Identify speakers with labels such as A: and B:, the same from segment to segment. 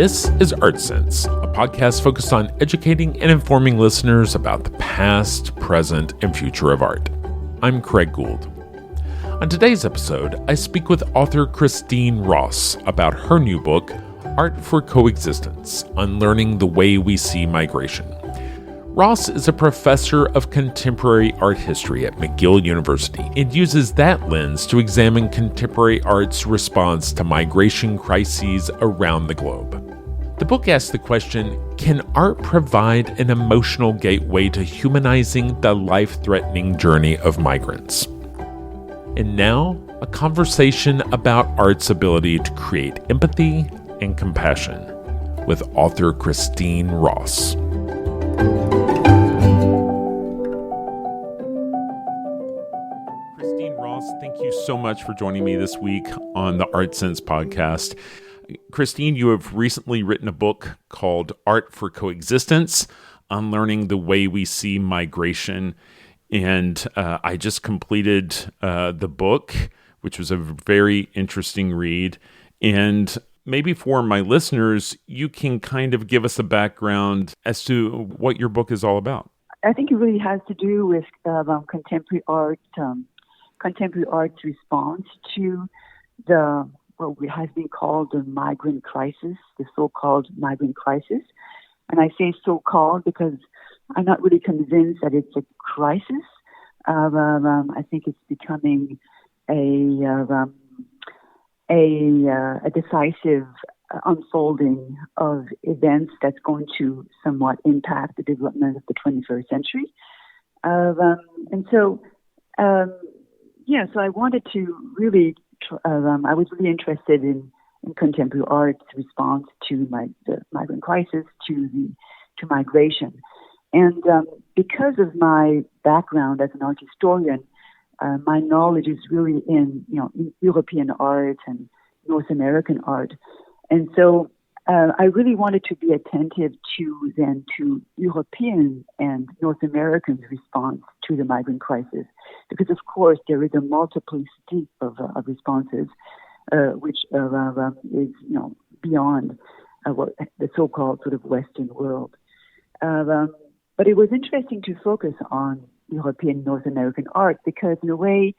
A: This is Art Sense, a podcast focused on educating and informing listeners about the past, present, and future of art. I'm Craig Gould. On today's episode, I speak with author Christine Ross about her new book, Art for Coexistence: Unlearning the Way We See Migration. Ross is a professor of contemporary art history at McGill University and uses that lens to examine contemporary art's response to migration crises around the globe. The book asks the question, can art provide an emotional gateway to humanizing the life-threatening journey of migrants? And now, a conversation about art's ability to create empathy and compassion with author Christine Ross. Christine Ross, thank you so much for joining me this week on the Art Sense podcast. Christine, you have recently written a book called Art for Coexistence: Unlearning the Way We See Migration. And I just completed the book, which was a very interesting read. And maybe for my listeners, you can kind of give us a background as to what your book is all about.
B: I think it really has to do with contemporary art's response to what has been called the migrant crisis, the so-called migrant crisis. And I say so-called because I'm not really convinced that it's a crisis. I think it's becoming a decisive unfolding of events that's going to somewhat impact the development of the 21st century. So I wanted to really, I was really interested in contemporary art's response to the migrant crisis, to migration. And because of my background as an art historian, my knowledge is really in European art and North American art. And so I really wanted to be attentive to European and North American response to the migrant crisis, because of course there is a multiplicity of responses, which is beyond the so-called sort of Western world. But it was interesting to focus on European North American art because, in a way,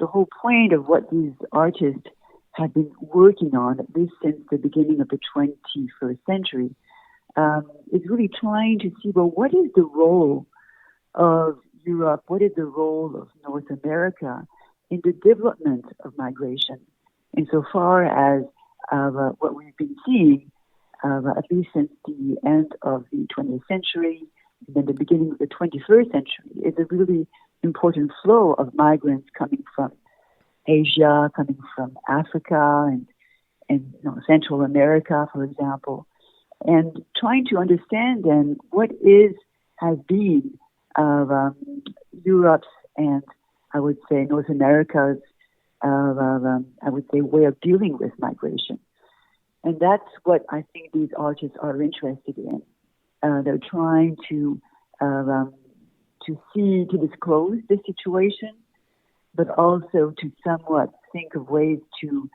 B: the whole point of what these artists have been working on, at least since the beginning of the 21st century, is really trying to see, well, what is the role of Europe, what is the role of North America in the development of migration, insofar as what we've been seeing, at least since the end of the 20th century, and then the beginning of the 21st century, is a really important flow of migrants coming from Asia, coming from Africa and Central America, for example, and trying to understand then what has been Europe's and I would say North America's way of dealing with migration. And that's what I think these artists are interested in. They're trying to disclose the situation, but also to somewhat think of ways to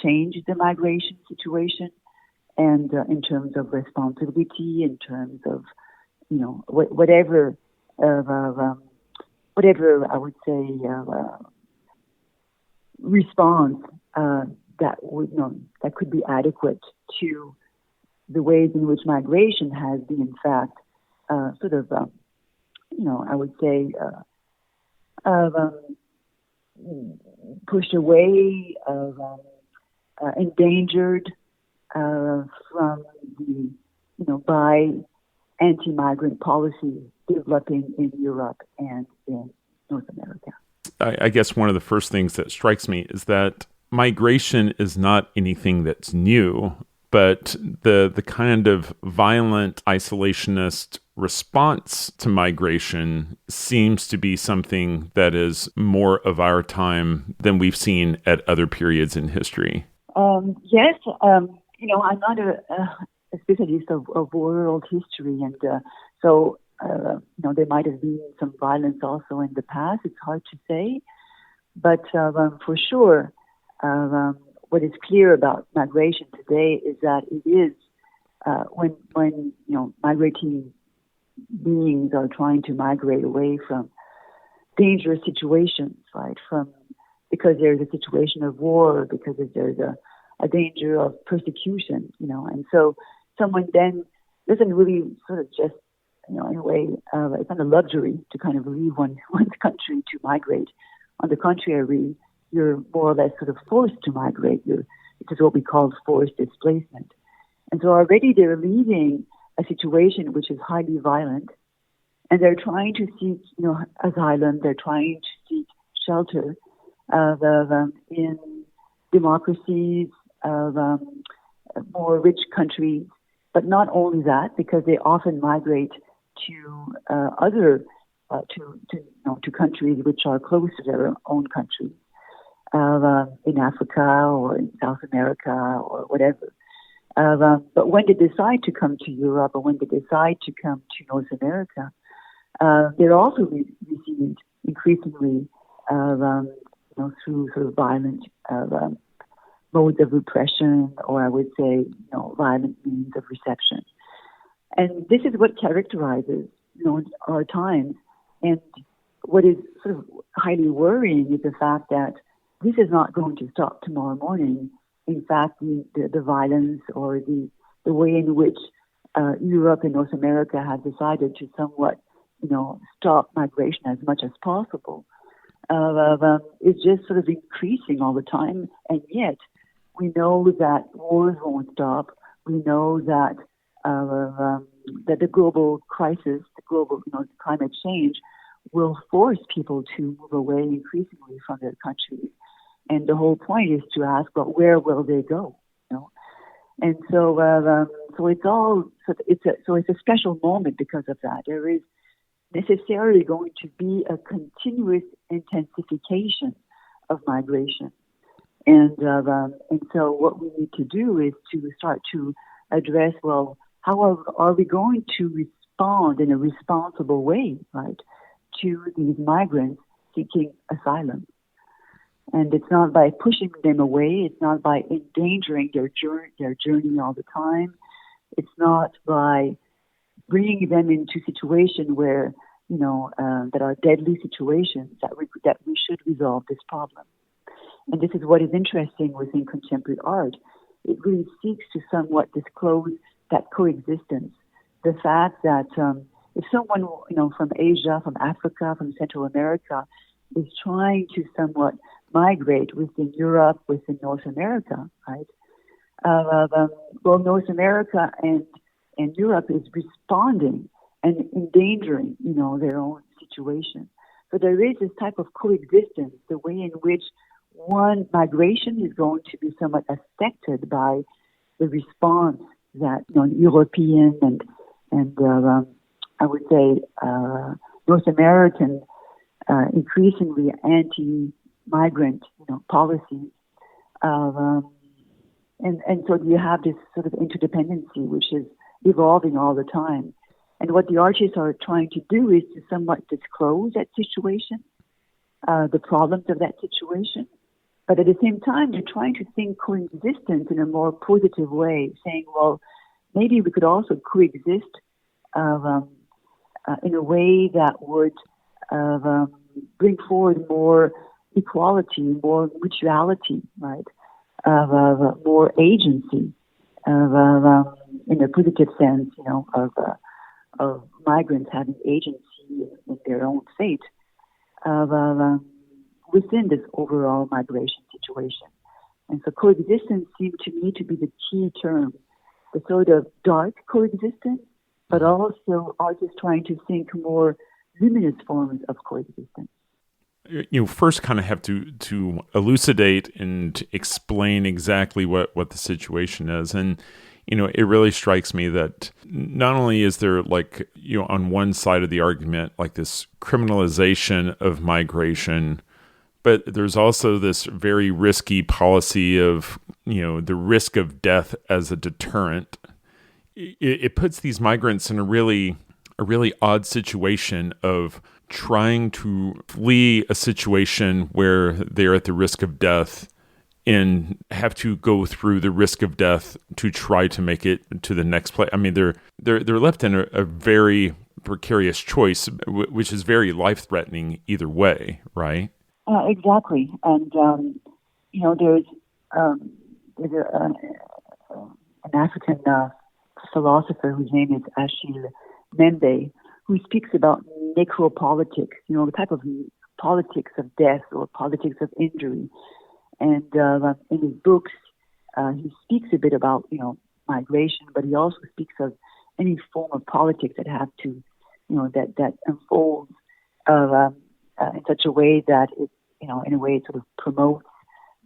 B: change the migration situation, and in terms of responsibility, in terms of whatever I would say response that could be adequate to the ways in which migration has been, in fact, I would say, pushed away, endangered from by anti-migrant policies developing in Europe and in North America.
A: I guess one of the first things that strikes me is that migration is not anything that's new, but the kind of violent, isolationist response to migration seems to be something that is more of our time than we've seen at other periods in history.
B: Yes, I'm not a specialist of world history, and so there might have been some violence also in the past. It's hard to say, but for sure, what is clear about migration today is that it is when migrating beings are trying to migrate away from dangerous situations, right? Because there's a situation of war, because there's a danger of persecution, and so someone then doesn't really sort of just, in a way, it's not a luxury to kind of leave one's country to migrate. On the contrary, you're more or less sort of forced to migrate. It is what we call forced displacement. And so already they're leaving a situation which is highly violent, and they're trying to seek, asylum. They're trying to seek shelter in democracies, more rich countries. But not only that, because they often migrate to to countries which are close to their own countries, in Africa or in South America or whatever. But when they decide to come to Europe, or when they decide to come to North America, they're also received increasingly through sort of violent modes of repression, or I would say, violent means of reception. And this is what characterizes, our times. And what is sort of highly worrying is the fact that this is not going to stop tomorrow morning. In fact, the violence or the way in which Europe and North America have decided to somewhat, stop migration as much as possible is just sort of increasing all the time. And yet, we know that wars won't stop. We know that that the global crisis, the global climate change, will force people to move away increasingly from their countries. And the whole point is to ask, well, where will they go? And so it's a special moment because of that. There is necessarily going to be a continuous intensification of migration. And so what we need to do is to start to address, well, how are we going to respond in a responsible way, right, to these migrants seeking asylum? And it's not by pushing them away. It's not by endangering their journey all the time. It's not by bringing them into situations where, that are deadly situations that we should resolve this problem. And this is what is interesting within contemporary art. It really seeks to somewhat disclose that coexistence. The fact that if someone, from Asia, from Africa, from Central America is trying to somewhat migrate within Europe, within North America, right? Well, North America and Europe is responding and endangering, their own situation. So there is this type of coexistence, the way in which one migration is going to be somewhat affected by the response that European and I would say North American increasingly anti-migrant policies, and so you have this sort of interdependency which is evolving all the time. And what the artists are trying to do is to somewhat disclose that situation, the problems of that situation. But at the same time, they're trying to think coexistence in a more positive way, saying, well, maybe we could also coexist in a way that would bring forward more equality, more mutuality, right? More agency, in a positive sense, of migrants having agency in their own fate within this overall migration situation. And so coexistence seemed to me to be the key term, the sort of dark coexistence, but also artists trying to think more luminous forms of coexistence.
A: You first kind of have to elucidate and explain exactly what the situation is. And, it really strikes me that not only is there on one side of the argument, like this criminalization of migration, but there's also this very risky policy of, the risk of death as a deterrent. It puts these migrants in a really odd situation of trying to flee a situation where they're at the risk of death and have to go through the risk of death to try to make it to the next place. I mean, they're left in a very precarious choice, which is very life-threatening either way, right?
B: Exactly. And, there's an African philosopher whose name is Achille Mbembe, who speaks about necropolitics, the type of politics of death or politics of injury. And in his books, he speaks a bit about, migration, but he also speaks of any form of politics that have to, that unfolds in such a way that it, in a way it sort of promotes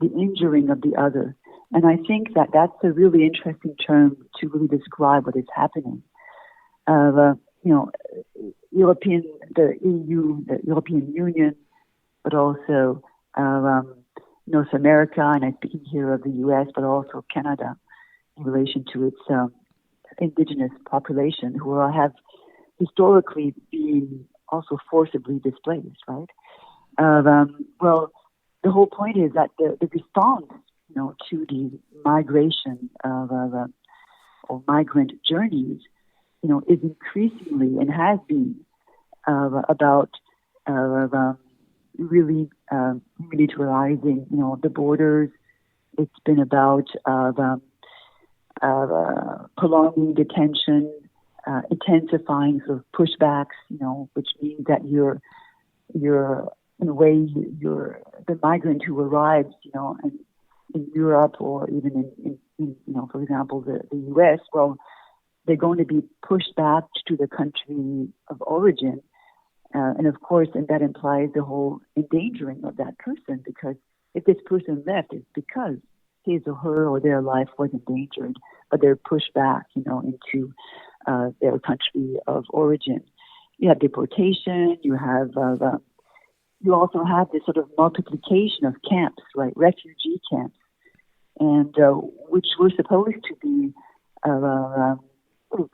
B: the injuring of the other. And I think that that's a really interesting term to really describe what is happening. The EU, the European Union, but also North America, and I'm speaking here of the U.S., but also Canada, in relation to its indigenous population, who have historically been also forcibly displaced, right? Well, the whole point is that the response, to the migration or migrant journeys, is increasingly and has been about really militarizing, the borders. It's been about prolonging detention, intensifying sort of pushbacks, which means that you're in a way you're the migrant who arrives, in Europe or even in for example, the U.S. Well, they're going to be pushed back to the country of origin. And of course, and that implies the whole endangering of that person, because if this person left, it's because his or her or their life was endangered, but they're pushed back, into their country of origin. You have deportation, you also have this sort of multiplication of camps, right? Refugee camps, and which were supposed to be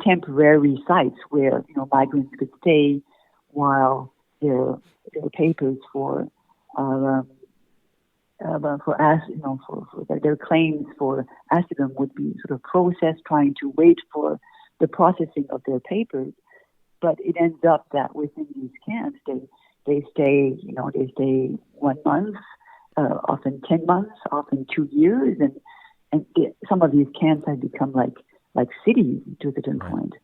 B: temporary sites where migrants could stay while their papers for their claims for asylum would be sort of processed, trying to wait for the processing of their papers. But it ends up that within these camps, they stay 1 month, often 10 months, often 2 years, and some of these camps have become like cities to a certain point.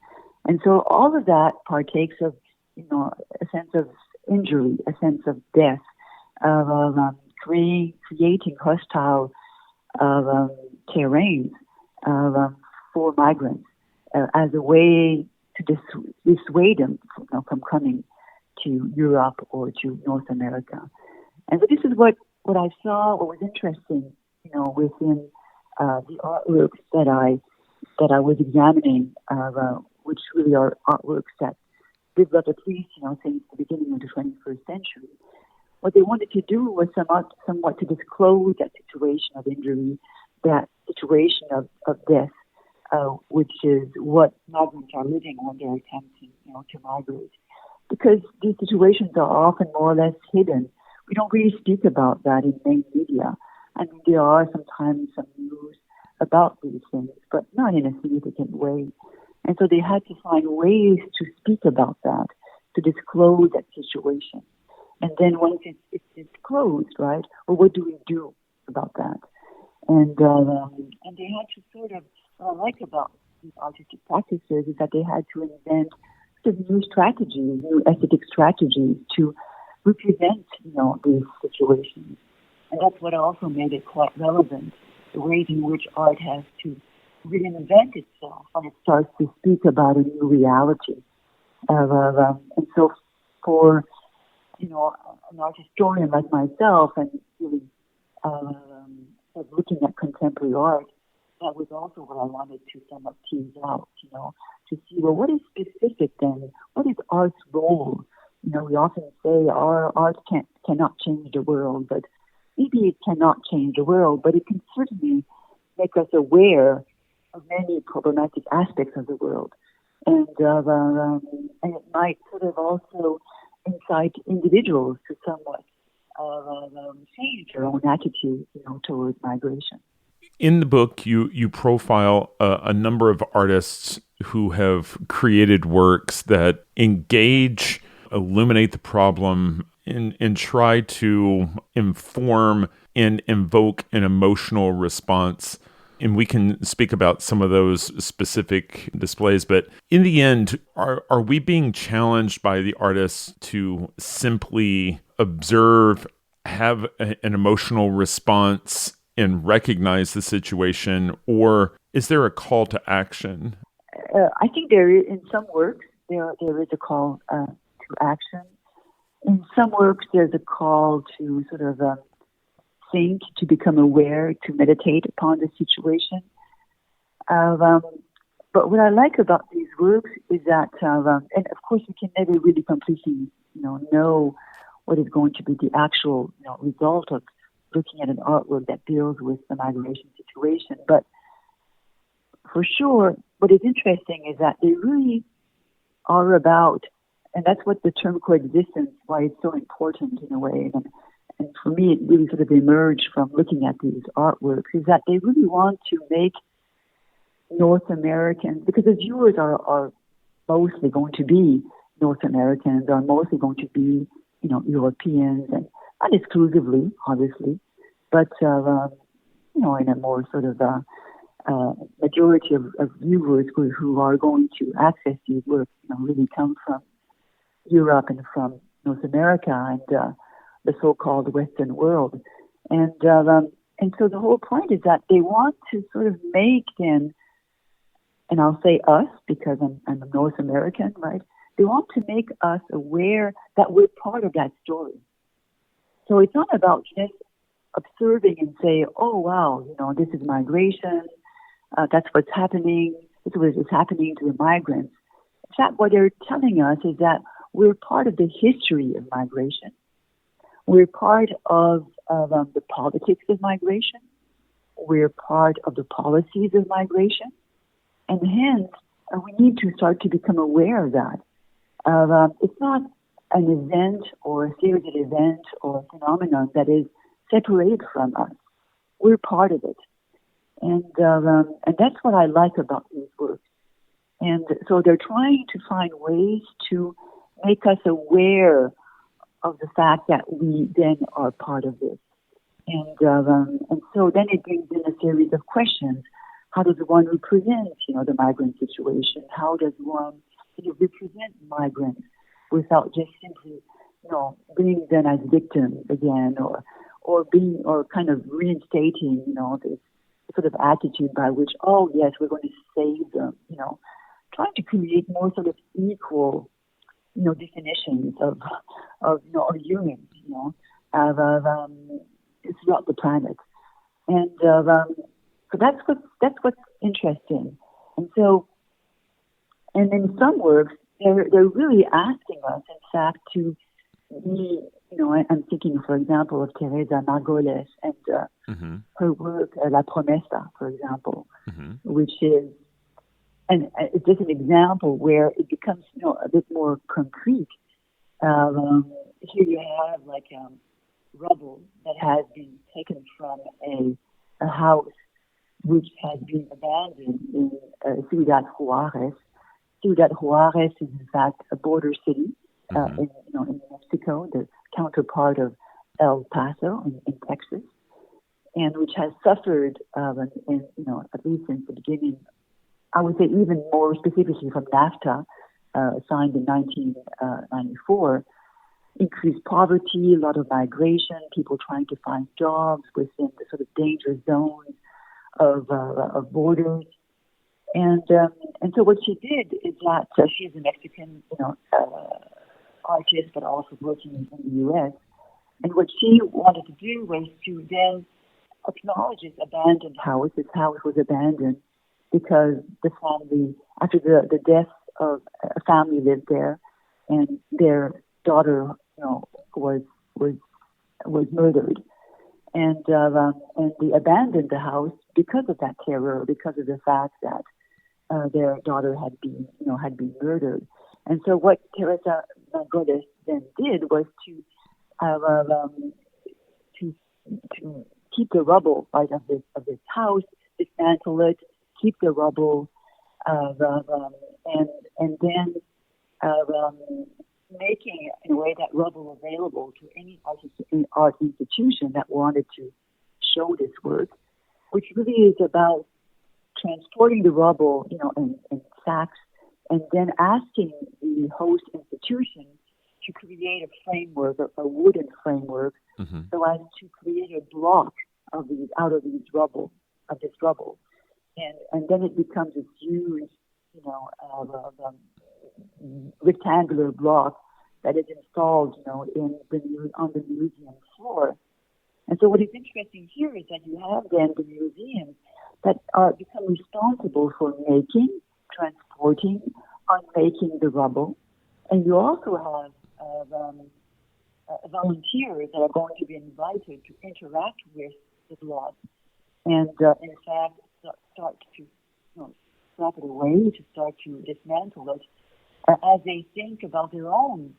B: And so all of that partakes of a sense of injury, a sense of death, of creating hostile terrains for migrants as a way to dissuade them from coming to Europe or to North America. And so this is what I saw, what was interesting, within the artworks that I was examining, which really are artworks that developed at least, since the beginning of the 21st century. What they wanted to do was somewhat to disclose that situation of injury, that situation of death, which is what migrants are living when they're attempting, to migrate. Because these situations are often more or less hidden. We don't really speak about that in main media. I mean, there are sometimes some news about these things, but not in a significant way. And so they had to find ways to speak about that, to disclose that situation. And then once it's disclosed, right, well, what do we do about that? And they had to sort of, what I like about these artistic practices is that they had to invent sort of new strategies, new aesthetic strategies to represent, these situations. And that's what also made it quite relevant, the ways in which art has to reinvent itself when it starts to speak about a new reality. And so for, an art historian like myself and really looking at contemporary art, that was also what I wanted to somewhat tease out, to see, well, what is specific then? What is art's role? We often say our art cannot change the world, but maybe it cannot change the world, but it can certainly make us aware of many problematic aspects of the world. And it might sort of also incite individuals to somewhat change their own attitude, towards migration.
A: In the book, you profile a number of artists who have created works that engage, illuminate the problem, and try to inform and invoke an emotional response. And we can speak about some of those specific displays. But in the end, are we being challenged by the artists to simply observe, have an emotional response, and recognize the situation, or is there a call to action?
B: I think there is, in some works, there is a call to action. In some works, there's a call to sort of think, to become aware, to meditate upon the situation. But what I like about these works is that, and of course, we can never really completely, know what is going to be the actual, result of looking at an artwork that deals with the migration situation. But for sure, what is interesting is that they really are about, and that's what the term coexistence, why it's so important in a way. And for me, it really sort of emerged from looking at these artworks, is that they really want to make North Americans, because the viewers are mostly going to be North Americans, are mostly going to be, Europeans, and not exclusively, obviously, but, in a more sort of majority of viewers who are going to access these works, really come from Europe and from North America and the so-called Western world. And so the whole point is that they want to sort of make them, and I'll say us because I'm a North American, right? They want to make us aware that we're part of that story. So it's not about just observing and say, oh, wow, this is migration. That's what's happening. This is what is happening to the migrants. In fact, what they're telling us is that we're part of the history of migration. We're part of the politics of migration. We're part of the policies of migration. And hence, we need to start to become aware of that. It's not an event or a series of events or a phenomenon that is separated from us. We're part of it. And that's what I like about these works. And so they're trying to find ways to make us aware of the fact that we then are part of this. And so then it brings in a series of questions. How does one represent, the migrant situation? How does one represent migrants without just simply, being them as victims again, or kind of reinstating, this sort of attitude by which, oh yes, we're going to save them, trying to create more sort of equal, definitions of humans, throughout the planet, and so that's what's interesting, and so, and in some works, they're really asking us, in fact, to be, I'm thinking, for example, of Teresa Margolis and her work, La Promesa, for example, which is, and it's just an example where it becomes, a bit more concrete. Here you have rubble that has been taken from a house which has been abandoned in Ciudad Juarez. Ciudad Juarez is in fact a border city in Mexico, the counterpart of El Paso in Texas, and which has suffered, at least since the beginning, I would say even more specifically from NAFTA, signed in 1994, increased poverty, a lot of migration, people trying to find jobs within the sort of danger zones of borders. And so what she did is that she's a Mexican, artist, but also working in the U.S. And what she wanted to do was to then acknowledge this abandoned house. This house was abandoned because the family, after the death of a family lived there, and their daughter, was murdered, and they abandoned the house because of that terror, because of the fact that their daughter had been murdered. And so what Teresa Margolis then did was to uh, um, to to keep the rubble, right, of this house, dismantle it, keep the rubble, uh, and then making in a way that rubble available to any art institution that wanted to show this work, which really is about transporting the rubble, in sacks, and then asking the host institution to create a framework, a wooden framework, so as to create a block of these out of this rubble, and then it becomes this huge, rectangular block that is installed, on the museum floor. And so what is interesting here is that you have then the museums that become responsible for making, transporting, unmaking the rubble. And you also have volunteers that are going to be invited to interact with the block and, in fact, start to strap it away, to start to dismantle it as they think about their own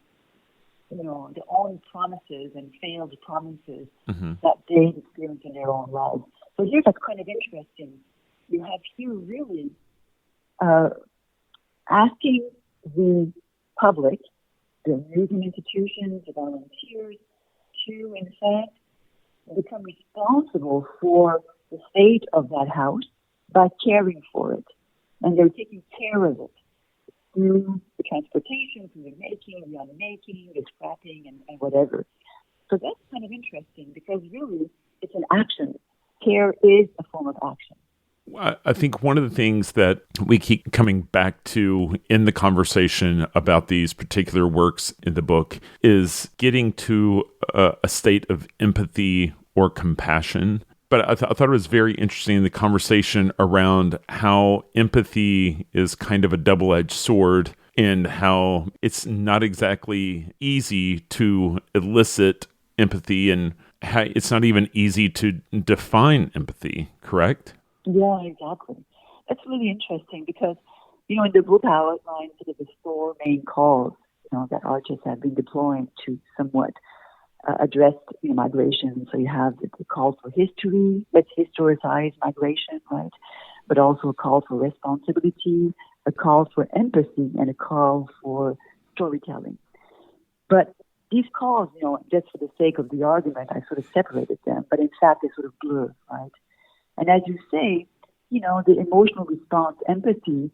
B: promises and failed promises that they experience in their own lives. So here's what's kind of interesting. You have here really asking the public, the museum institutions, the volunteers, to, in fact, become responsible for the fate of that house by caring for it. And they're taking care of it through the transportation, through the making, the unmaking, the scrapping, and whatever. So that's kind of interesting because really it's an action. Care is a form of action.
A: I think one of the things that we keep coming back to in the conversation about these particular works in the book is getting to a state of empathy or compassion. But I thought it was very interesting in the conversation around how empathy is kind of a double-edged sword and how it's not exactly easy to elicit empathy and how it's not even easy to define empathy, correct?
B: Yeah, exactly. That's really interesting because, in the book I outlined sort of the four main calls, that artists have been deploying to somewhat address migration. So you have the call for history, let's historicize migration, right? But also a call for responsibility, a call for empathy, and a call for storytelling. But these calls, just for the sake of the argument, I sort of separated them, but in fact they sort of blur, right? And as you say, the emotional response, empathy,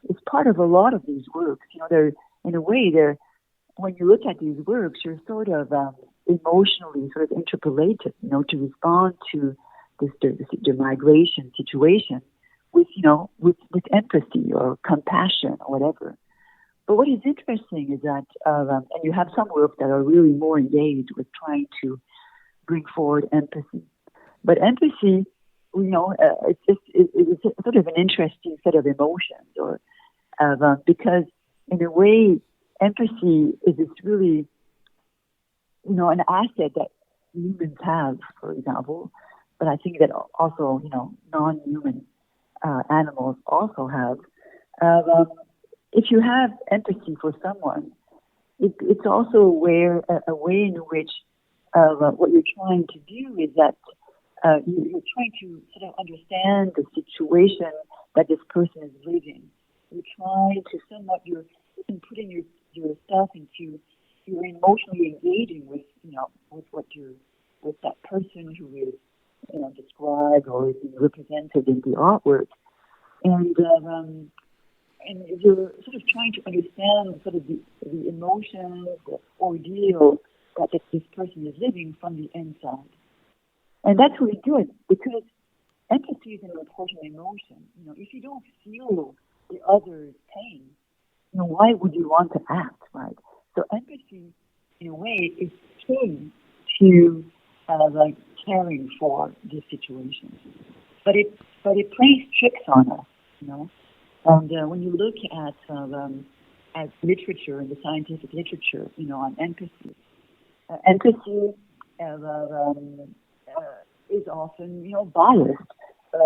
B: is part of a lot of these works. They're, in a way, when you look at these works, you're sort of emotionally sort of interpolated, to respond to the migration situation with empathy or compassion or whatever. But what is interesting is that, and you have some works that are really more engaged with trying to bring forward empathy. But empathy, it's sort of an interesting set of emotions, or because in a way, empathy is this really, an asset that humans have, for example, but I think that also, non-human animals also have. If you have empathy for someone, it's also a way in which what you're trying to do is that you're trying to sort of understand the situation that this person is living. You're trying to somewhat, you're putting yourself into, you're emotionally engaging with with that person who is, described or is represented in the artwork. And you're sort of trying to understand sort of the emotions, the ordeal that this person is living from the inside. And that's really good because empathy is an important emotion. If you don't feel the other's pain, why would you want to act, right? So empathy, in a way, is key to caring for these situations. But it plays tricks on us, And when you look at literature and the scientific literature, on empathy, empathy is often, biased.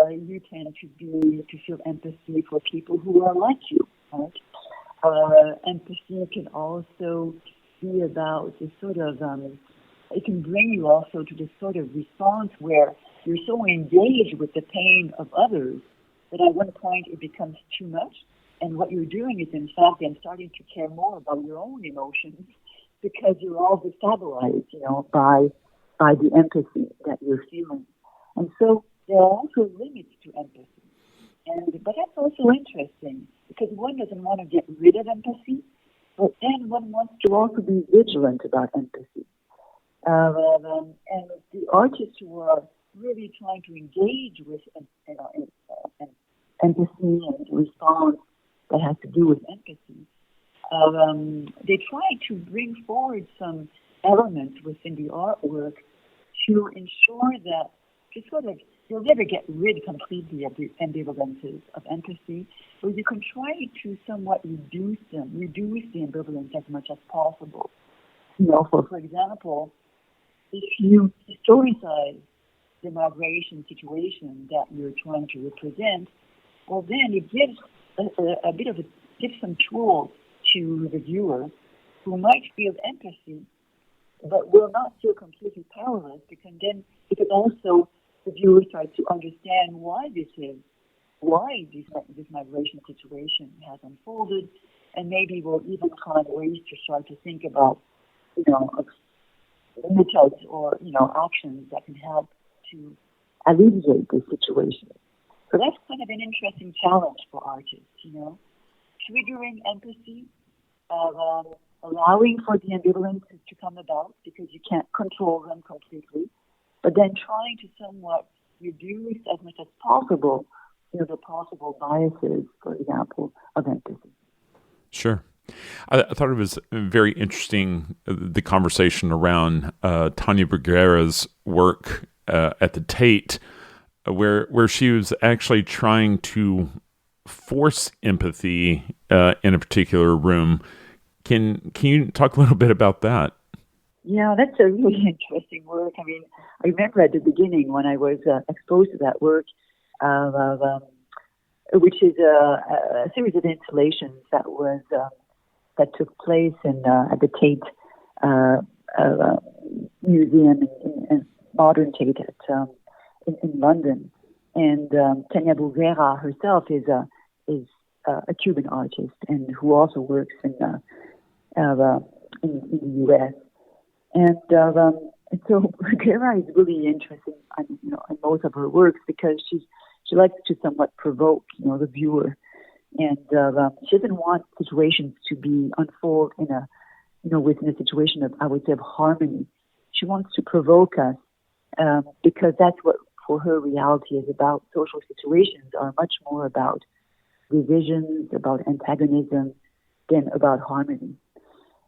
B: You tend to feel empathy for people who are like you, right? Empathy can also be about this sort of it can bring you also to this sort of response where you're so engaged with the pain of others that at one point it becomes too much. And what you're doing is, in fact, then starting to care more about your own emotions because you're all destabilized, by the empathy that you're feeling. And so there are also limits to empathy. But that's also interesting because one doesn't want to get rid of empathy, but then one wants to also be vigilant about empathy. And the artists who are really trying to engage with empathy and response that has to do with empathy, they try to bring forward some elements within the artwork to ensure that you'll never get rid completely of the ambivalences of empathy, but you can try to somewhat reduce the ambivalence as much as possible. For example, if you historicize the migration situation that you're trying to represent, well, then it gives gives some tools to the viewer who might feel empathy, but will not feel completely powerless, because then the viewer starts to understand why this migration situation has unfolded, and maybe we'll even find ways to start to think about, methods or, actions that can help to alleviate this situation. So that's kind of an interesting challenge for artists, triggering empathy, allowing for the ambivalence to come about because you can't control them completely, but then trying to somewhat reduce as much as possible, the possible biases, for example, of empathy.
A: Sure. I thought it was very interesting, the conversation around Tania Bruguera's work at the Tate, where she was actually trying to force empathy in a particular room. Can you talk a little bit about that?
B: Yeah, that's a really interesting work. I mean, I remember at the beginning when I was exposed to that work, which is a series of installations that took place at the Tate Museum in Modern Tate in London. And Tania Bruguera herself is a Cuban artist and who also works in the U.S. And so Bruguera is really interesting, in most of her works because she likes to somewhat provoke, the viewer, and she doesn't want situations to be unfold within a situation of, I would say, of harmony. She wants to provoke us because that's what, for her, reality is about. Social situations are much more about divisions, about antagonism, than about harmony.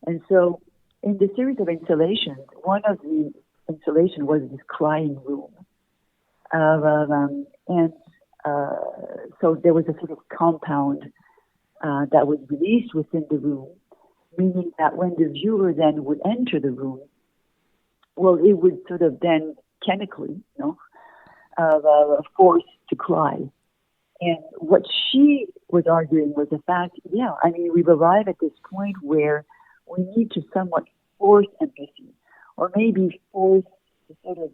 B: And so, in the series of installations, one of the installations was this crying room. So there was a sort of compound that was released within the room, meaning that when the viewer then would enter the room, well, it would sort of then chemically, forced to cry. And what she was arguing was the fact, we've arrived at this point where we need to somewhat force empathy, or maybe force the sort of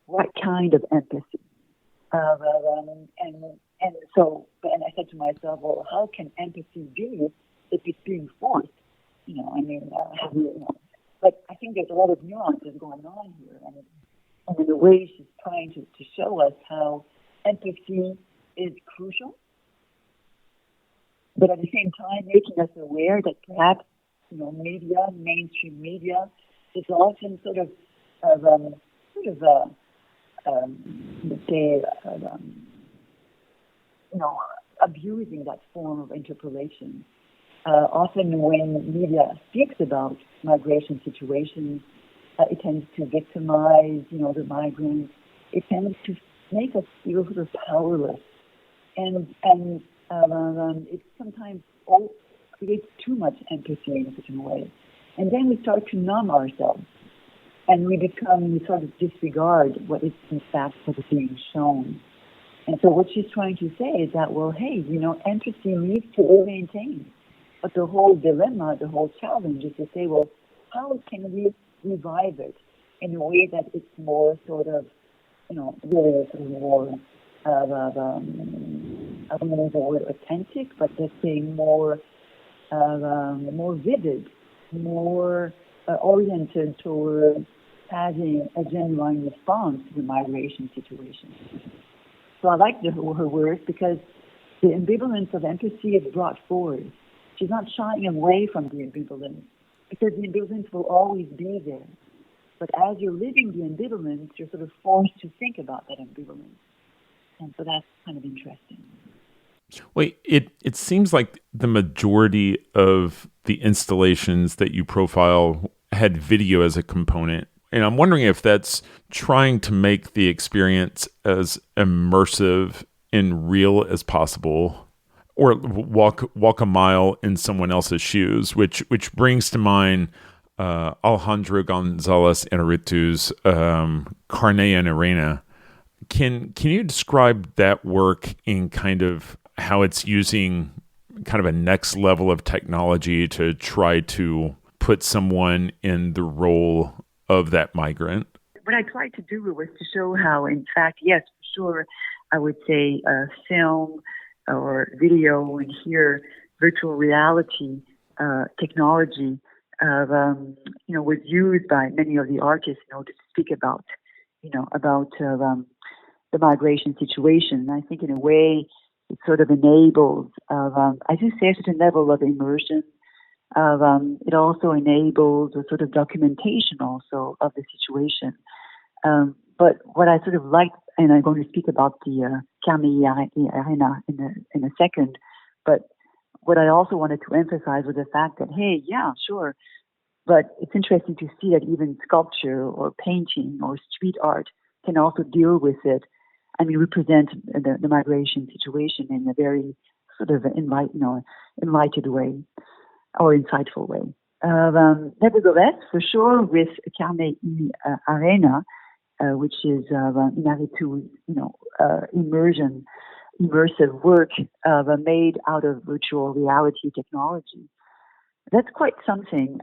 B: right kind of empathy. And I said to myself, well, how can empathy be if it's being forced? But I think there's a lot of nuances going on here, and in a way, she's trying to show us how empathy is crucial, but at the same time, making us aware that perhaps mainstream media is often abusing that form of interpolation. Often when media speaks about migration situations, it tends to victimize, the migrants. It tends to make us feel sort of powerless. And it sometimes creates too much empathy in a certain way. And then we start to numb ourselves. And we sort of disregard what is in fact what is being shown. And so what she's trying to say is that, well, hey, empathy needs to be maintained. But the whole dilemma, the whole challenge is to say, well, how can we revive it in a way that it's more sort of, really sort of more I don't know the word authentic, but let's say more more vivid, more oriented toward having a genuine response to the migration situation. So I like her work because the ambivalence of empathy is brought forward. She's not shying away from the ambivalence because the ambivalence will always be there. But as you're living the ambivalence, you're sort of forced to think about that ambivalence. And so that's kind of interesting.
A: Well, it seems like the majority of the installations that you profile had video as a component. And I'm wondering if that's trying to make the experience as immersive and real as possible, or walk a mile in someone else's shoes, which brings to mind Alejandro Gonzalez Inarritu's Carne and Arena. Can you describe that work in kind of how it's using kind of a next level of technology to try to put someone in the role of that migrant?
B: What I tried to do was to show how, in fact, yes, for sure, I would say film or video and here virtual reality technology was used by many of the artists in order to speak about the migration situation. I think in a way it sort of enables, as you say, a certain level of immersion. It also enables a sort of documentation also of the situation. But what I sort of liked, and I'm going to speak about the Carne Arena in a second, but what I also wanted to emphasize was the fact that, hey, yeah, sure, but it's interesting to see that even sculpture or painting or street art can also deal with it. I mean, represent the migration situation in a very sort of enlightened way or insightful way. Nevertheless, for sure, with Carne Arena, which is Inarritu's, immersive work made out of virtual reality technology. That's quite something.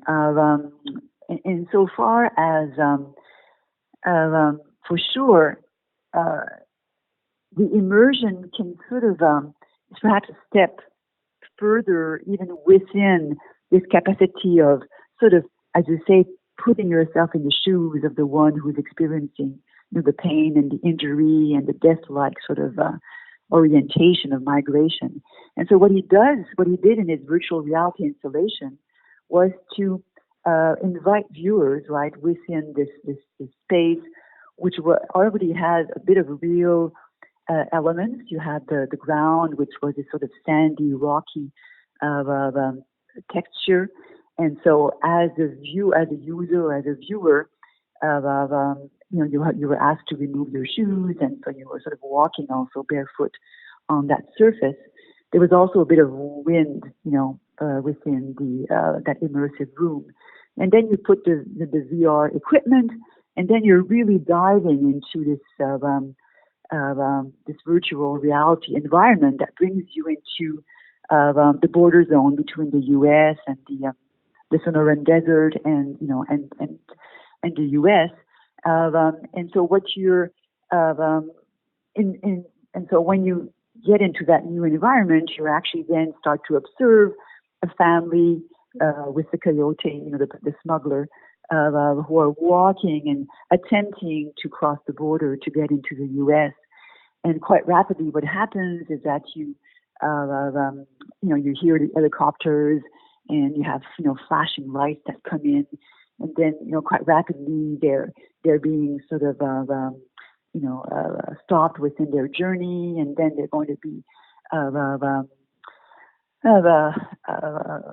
B: Insofar as, for sure, the immersion can sort of perhaps a step further even within this capacity of sort of, as you say, putting yourself in the shoes of the one who's experiencing the pain and the injury and the death-like sort of orientation of migration. And so what he did in his virtual reality installation was to invite viewers, right, within this space, which already has a bit of real elements. You had the ground, which was a sort of sandy, rocky texture. And so as a user, as a viewer, you were asked to remove your shoes, and so you were sort of walking also barefoot on that surface. There was also a bit of wind, within that immersive room. And then you put the VR equipment, and then you're really diving into this virtual reality environment that brings you into the border zone between the U.S. and the Sonoran Desert and the U.S. And so what you're and so when you get into that new environment, you actually then start to observe a family with the coyote, the smuggler, who are walking and attempting to cross the border to get into the U.S. And quite rapidly, what happens is that you hear the helicopters, and you have flashing lights that come in, and then quite rapidly they're being sort of stopped within their journey, and then they're going to be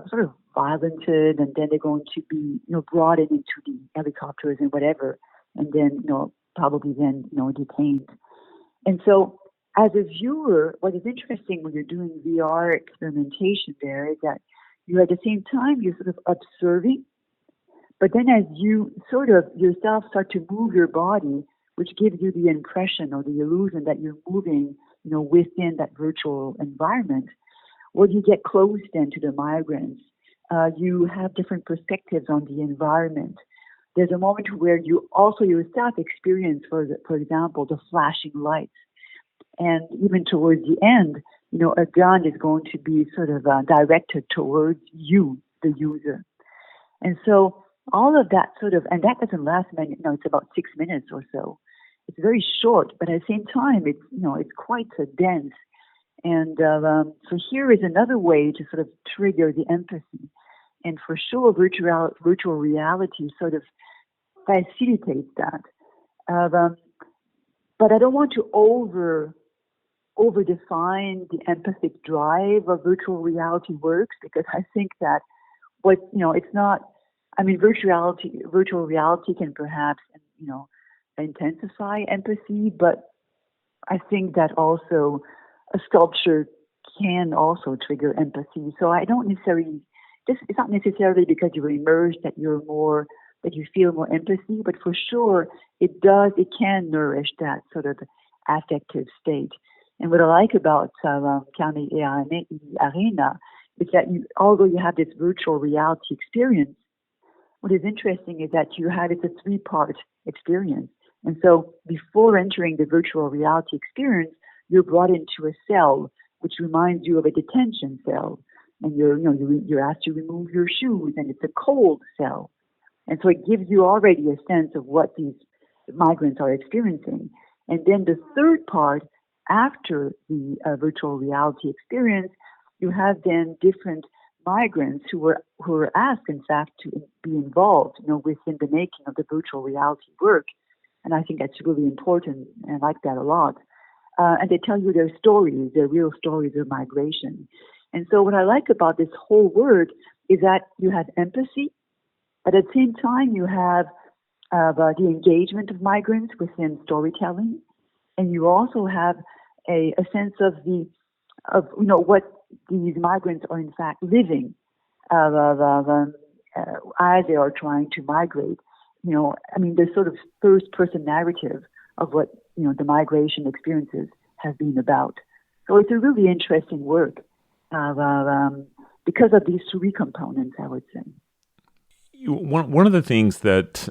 B: sort of violented, and then they're going to be brought into the helicopters and whatever, and then probably then detained. And so, as a viewer, what is interesting when you're doing VR experimentation there is that you at the same time you're sort of observing, but then as you sort of yourself start to move your body, which gives you the impression or the illusion that you're moving, within that virtual environment. When you get close then to the migrants, you have different perspectives on the environment. there's a moment where you also yourself experience, for example, the flashing lights. And even towards the end, a gun is going to be sort of directed towards you, the user. And so all of that and that doesn't last many, it's about 6 minutes or so. It's very short, but at the same time, it's quite dense. And so here is another way to sort of trigger the empathy. And for sure, virtual reality sort of facilitates that. But I don't want to over-define the empathic drive of virtual reality works, because I think that it's not, virtual reality can perhaps, intensify empathy, but I think that also a sculpture can also trigger empathy. So I don't necessarily, it's not necessarily because you're immersed that that you feel more empathy, but for sure it can nourish that sort of affective state. And what I like about Carne Arena is that although you have this virtual reality experience, what is interesting is that it's a 3-part experience. And so before entering the virtual reality experience, you're brought into a cell, which reminds you of a detention cell. And you're asked to remove your shoes, and it's a cold cell. And so it gives you already a sense of what these migrants are experiencing. And then the third part, after the virtual reality experience, you have then different migrants who were asked, in fact, to be involved, within the making of the virtual reality work. And I think that's really important, and I like that a lot. And they tell you their stories, their real stories of migration. And so what I like about this whole work is that you have empathy, but at the same time you have the engagement of migrants within storytelling, and you also have a sense of what these migrants are in fact living as they are trying to migrate. The sort of first-person narrative of what the migration experiences have been about. So it's a really interesting work because of these 3 components, I would say.
A: One of the things that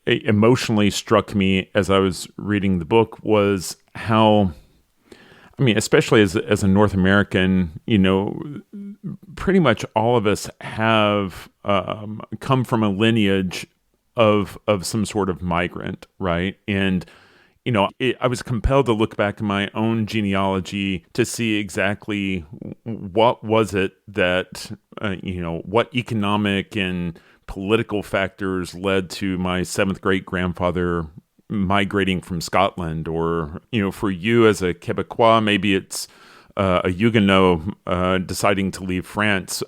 A: emotionally struck me as I was reading the book was how, especially as a North American, pretty much all of us have come from a lineage of some sort of migrant, right? And I was compelled to look back in my own genealogy to see exactly what was it that what economic and political factors led to my 7th great grandfather migrating from Scotland, or for you as a Quebecois, maybe it's a Huguenot deciding to leave France.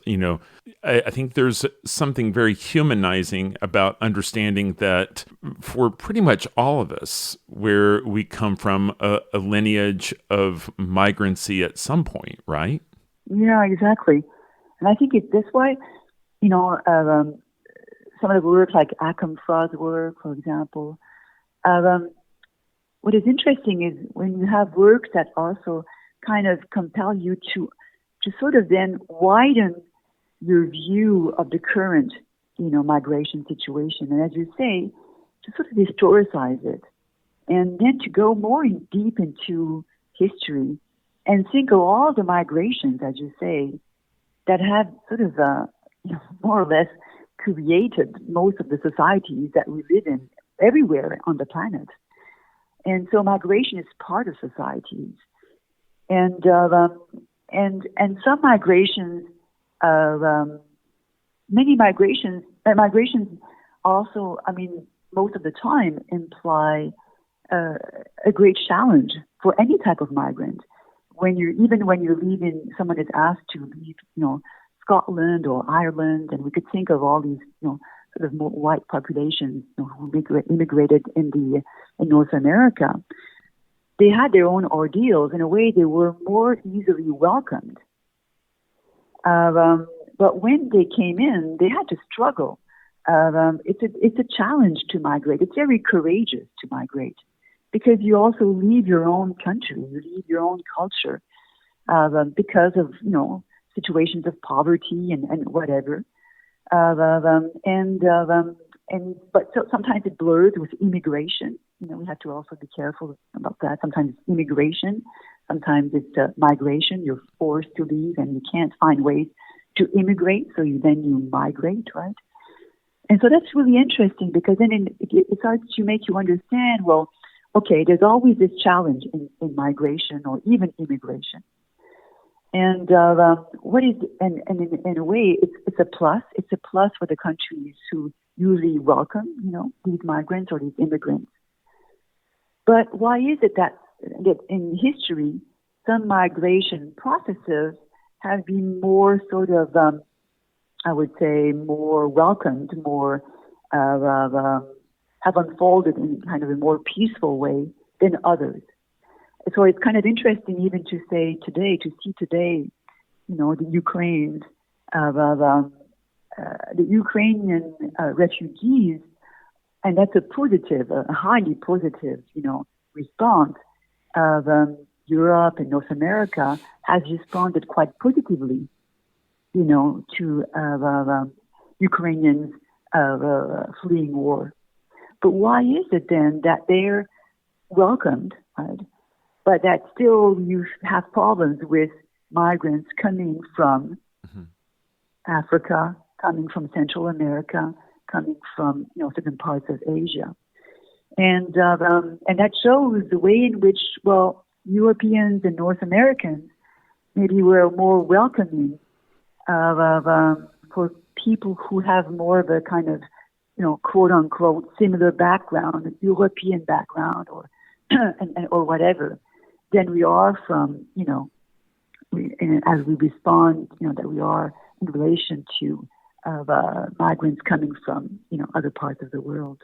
A: I think there's something very humanizing about understanding that for pretty much all of us, where we come from a lineage of migrancy at some point, right?
B: Yeah, exactly. And I think that's why, some of the work like Akam Fra's work, for example, what is interesting is when you have works that also kind of compel you to sort of then widen your view of the current, migration situation. And as you say, to sort of historicize it, and then to go more deep into history and think of all the migrations, as you say, that have sort of, more or less created most of the societies that we live in everywhere on the planet. And so migration is part of societies. And some migrations, many migrations also, most of the time imply a great challenge for any type of migrant. When you're leaving, someone is asked to leave, Scotland or Ireland, and we could think of all these, sort of more white populations who immigrated in North America. They had their own ordeals. In a way, they were more easily welcomed. But when they came in, they had to struggle. It's a challenge to migrate. It's very courageous to migrate because you also leave your own country, you leave your own culture because of situations of poverty and whatever. But sometimes it blurs with immigration. We have to also be careful about that. Sometimes it's immigration, sometimes it's migration. You're forced to leave, and you can't find ways to immigrate, so you migrate, right? And so that's really interesting because then it starts to make you understand. Well, okay, there's always this challenge in migration or even immigration. And what is and in a way it's a plus. It's a plus for the countries who usually welcome these migrants or these immigrants. But why is it that in history some migration processes have been more sort of I would say more welcomed, more have unfolded in kind of a more peaceful way than others? So it's kind of interesting even to see today, the Ukrainian refugees, and that's a highly positive, response of Europe and North America has responded quite positively, to Ukrainians fleeing war. But why is it then that they're welcomed, right? But that still you have problems with migrants coming from Africa, coming from Central America, coming from certain parts of Asia, and that shows the way in which Europeans and North Americans maybe were more welcoming for people who have more of a kind of quote unquote similar background, European background, or or whatever, than we are from as we respond that we are in relation to migrants coming from other parts of the world.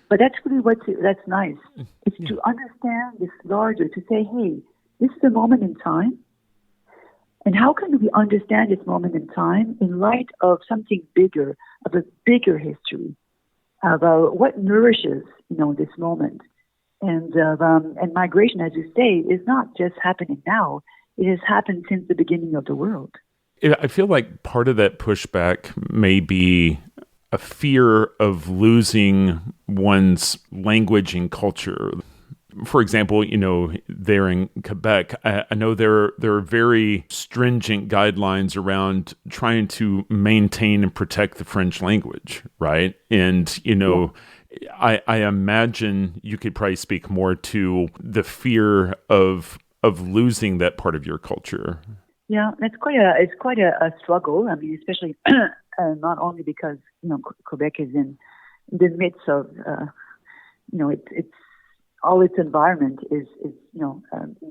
B: But that's really that's nice. It's to understand this larger, to say, hey, this is a moment in time, and how can we understand this moment in time in light of something bigger, of a bigger history, about what nourishes this moment. And migration, as you say, is not just happening now. It has happened since the beginning of the world.
A: I feel like part of that pushback may be a fear of losing one's language and culture. For example, there in Quebec, I know there are very stringent guidelines around trying to maintain and protect the French language, right? And, I imagine you could probably speak more to the fear of losing that part of your culture.
B: Yeah, it's quite a struggle. I mean, especially not only because Quebec is in the midst of it's all its environment is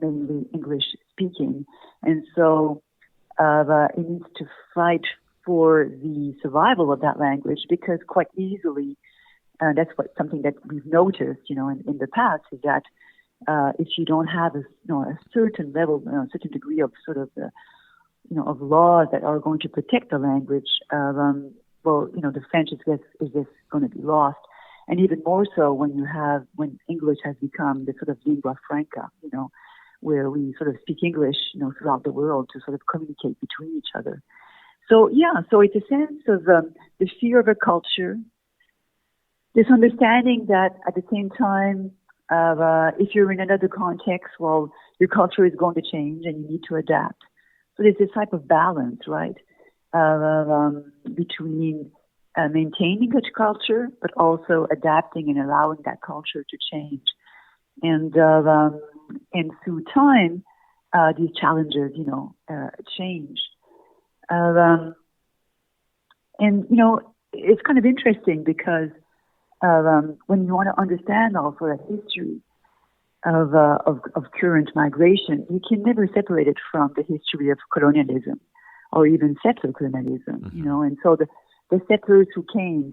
B: mainly English speaking, and so it needs to fight for the survival of that language, because quite easily. That's something that we've noticed, in the past, is that if you don't have a certain level, a certain degree of sort of of laws that are going to protect the language, the French is just going to be lost, and even more so when English has become the sort of lingua franca, where we sort of speak English, throughout the world to sort of communicate between each other. So it's a sense of the fear of a culture. This understanding that at the same time, if you're in another context, your culture is going to change and you need to adapt. So there's this type of balance, right, between maintaining a culture, but also adapting and allowing that culture to change. And through time, these challenges, change. It's kind of interesting because when you want to understand also that history of current migration, you can never separate it from the history of colonialism or even settler colonialism, and so the settlers who came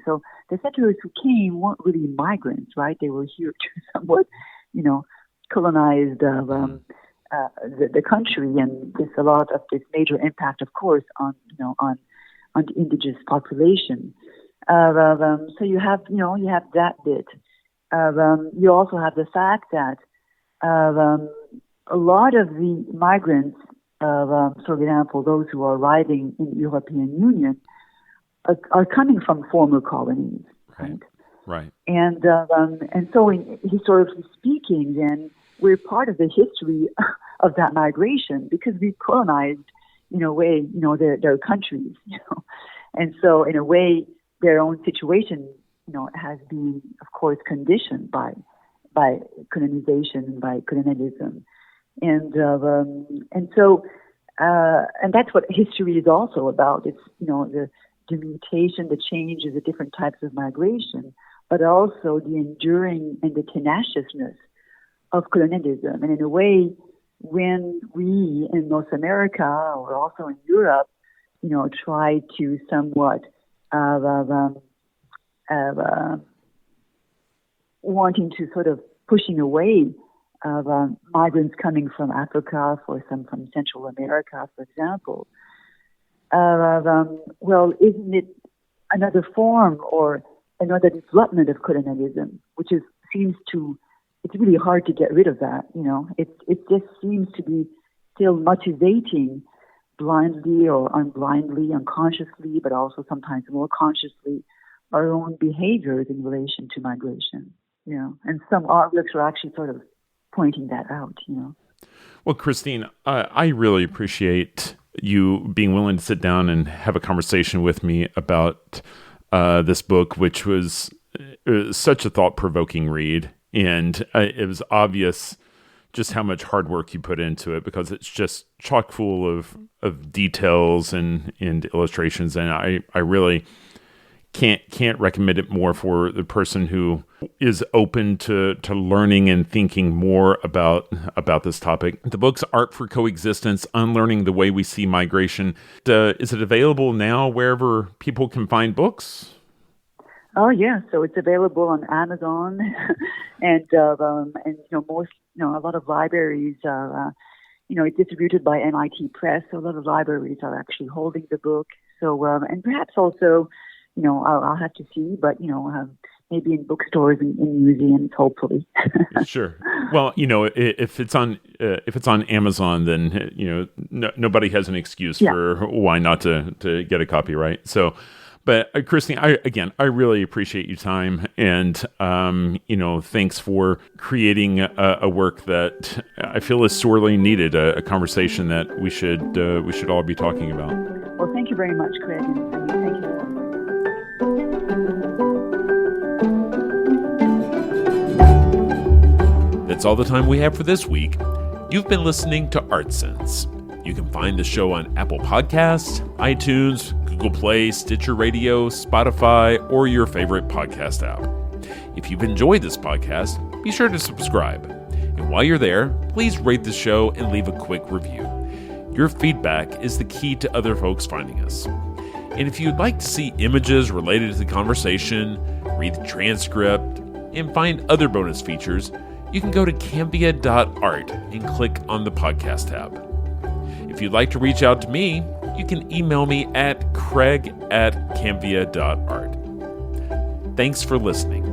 B: weren't really migrants, right? They were here to somewhat, colonize the country, and there's a lot of this major impact, of course, on the indigenous population. So you have that bit. You also have the fact that a lot of the migrants, for example, those who are arriving in the European Union, are coming from former colonies, right?
A: Right.
B: And so, historically speaking, then we're part of the history of that migration because we've colonized, in a way, their countries, and so in a way, their own situation, has been, of course, conditioned by colonization and by colonialism, and that's what history is also about. It's the mutation, the changes, the different types of migration, but also the enduring and the tenaciousness of colonialism. And in a way, when we in North America or also in Europe, try to somewhat wanting to sort of pushing away migrants coming from Africa, or some from Central America, for example. Well, isn't it another form or another development of colonialism, which it's really hard to get rid of that, It just seems to be still motivating blindly or unblindly, unconsciously, but also sometimes more consciously, our own behaviors in relation to migration, And some artworks are actually sort of pointing that out,
A: Well, Christine, I really appreciate you being willing to sit down and have a conversation with me about this book, which was such a thought-provoking read. And it was obvious just how much hard work you put into it, because it's just chock full of details and illustrations. And I really can't recommend it more for the person who is open to learning and thinking more about this topic. The book's Art for Coexistence, Unlearning the Way We See Migration. Is it available now wherever people can find books?
B: Oh yeah, so it's available on Amazon, and most a lot of libraries. It's distributed by MIT Press, so a lot of libraries are actually holding the book. So and perhaps also, I'll have to see, but maybe in bookstores and in museums, hopefully.
A: Sure. Well, if it's on Amazon, then nobody has an excuse for why not to get a copy, right? So. But Christine, I really appreciate your time, and thanks for creating a work that I feel is sorely needed, a conversation that we should all be talking about.
B: Well, thank you very much, Craig, and thank you.
A: That's all the time we have for this week. You've been listening to ArtSense. You can find the show on Apple Podcasts, iTunes, Google Play, Stitcher Radio, Spotify, or your favorite podcast app. If you've enjoyed this podcast, be sure to subscribe. And while you're there, please rate the show and leave a quick review. Your feedback is the key to other folks finding us. And if you'd like to see images related to the conversation, read the transcript, and find other bonus features, you can go to cambia.art and click on the podcast tab. If you'd like to reach out to me, you can email me at craig@cambia.art. Thanks for listening.